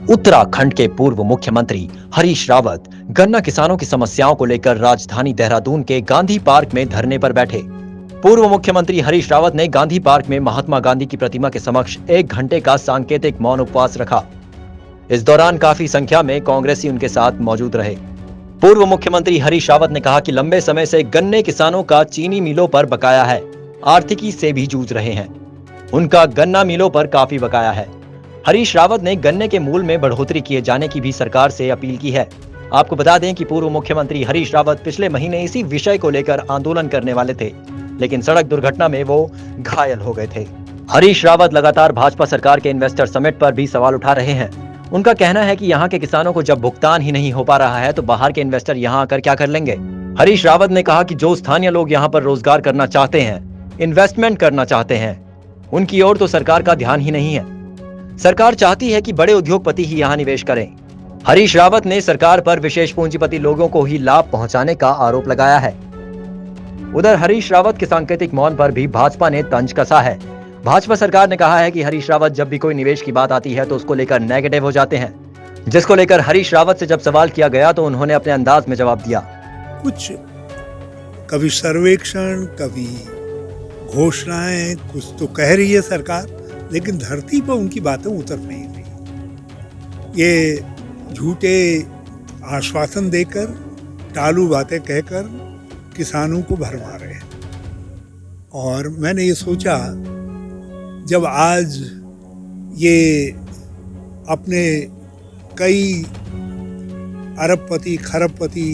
उत्तराखंड के पूर्व मुख्यमंत्री हरीश रावत गन्ना किसानों की समस्याओं को लेकर राजधानी देहरादून के गांधी पार्क में धरने पर बैठे। पूर्व मुख्यमंत्री हरीश रावत ने गांधी पार्क में महात्मा गांधी की प्रतिमा के समक्ष 1 घंटे का सांकेतिक मौन उपवास रखा। इस दौरान काफी संख्या में कांग्रेसी उनके साथ मौजूद रहे। पूर्व मुख्यमंत्री हरीश रावत ने कहा कि लंबे समय से गन्ने किसानों का चीनी मिलों पर बकाया है, आर्थिकी से भी जूझ रहे हैं। उनका गन्ना मिलों पर काफी बकाया है। हरीश रावत ने गन्ने के मूल्य में बढ़ोतरी किए जाने की भी सरकार से अपील की है। आपको बता दें कि पूर्व मुख्यमंत्री हरीश रावत पिछले महीने इसी विषय को लेकर आंदोलन करने वाले थे, लेकिन सड़क दुर्घटना में वो घायल हो गए थे। हरीश रावत लगातार भाजपा सरकार के इन्वेस्टर समिट पर भी सवाल उठा रहे हैं। उनका कहना है कि यहाँ के किसानों को जब भुगतान ही नहीं हो पा रहा है तो बाहर के इन्वेस्टर यहाँ आकर क्या कर लेंगे। हरीश रावत ने कहा कि जो स्थानीय लोग यहाँ पर रोजगार करना चाहते हैं, इन्वेस्टमेंट करना चाहते हैं, उनकी ओर तो सरकार का ध्यान ही नहीं है। सरकार चाहती है कि बड़े उद्योगपति ही यहाँ निवेश करें। हरीश रावत ने सरकार पर विशेष पूंजीपति लोगों को ही लाभ पहुंचाने का आरोप लगाया है। उधर हरीश रावत के सांकेतिक मौन पर भी भाजपा ने तंज कसा है। भाजपा सरकार ने कहा है कि हरीश रावत जब भी कोई निवेश की बात आती है तो उसको लेकर नेगेटिव हो जाते हैं, जिसको लेकर हरीश रावत से जब सवाल किया गया तो उन्होंने अपने अंदाज में जवाब दिया। कुछ कभी सर्वेक्षण, कभी घोषणाएं, कुछ तो कह रही है सरकार, लेकिन धरती पर उनकी बातें उतर नहीं रही। ये झूठे आश्वासन देकर, टालू बातें कहकर किसानों को भरमा रहे हैं। और मैंने ये सोचा, जब आज ये अपने कई अरबपति खरबपति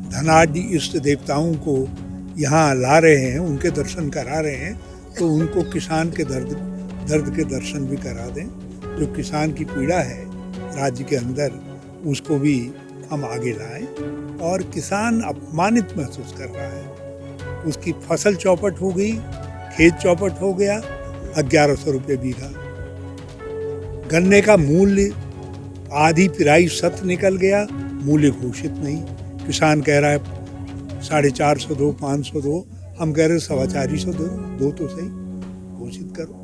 धनाढ्य इष्ट देवताओं को यहाँ ला रहे हैं, उनके दर्शन करा रहे हैं, तो उनको किसान के दर्द के दर्शन भी करा दें। जो किसान की पीड़ा है राज्य के अंदर, उसको भी हम आगे लाएं। और किसान अपमानित महसूस कर रहा है। उसकी फसल चौपट हो गई, खेत चौपट हो गया, 1100 रुपये बीघा। गन्ने का मूल्य आधी पिराई शत निकल गया, मूल्य घोषित नहीं। किसान कह रहा है 450 दो, 500 दो, हम कह रहे 425 दो तो सही, घोषित करो।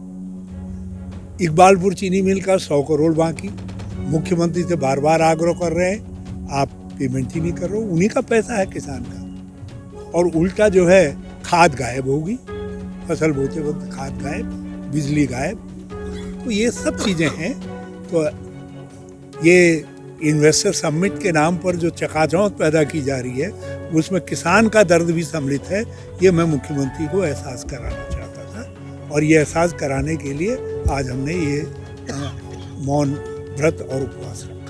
इकबालपुर चीनी मिल का 100 करोड़ बाकी, मुख्यमंत्री से बार बार आग्रह कर रहे हैं, आप पेमेंट ही नहीं कर रहे हो। उन्हीं का पैसा है किसान का। और उल्टा जो है, खाद गायब होगी, फसल बोते वक्त खाद गायब, बिजली गायब। तो ये सब चीज़ें हैं। तो ये इन्वेस्टर समिट के नाम पर जो चकाचौंध पैदा की जा रही है, उसमें किसान का दर्द भी सम्मिलित है। ये मैं मुख्यमंत्री को एहसास कराना चाहता था, और ये एहसास कराने के लिए आज हमने ये मौन व्रत और उपवास रखा।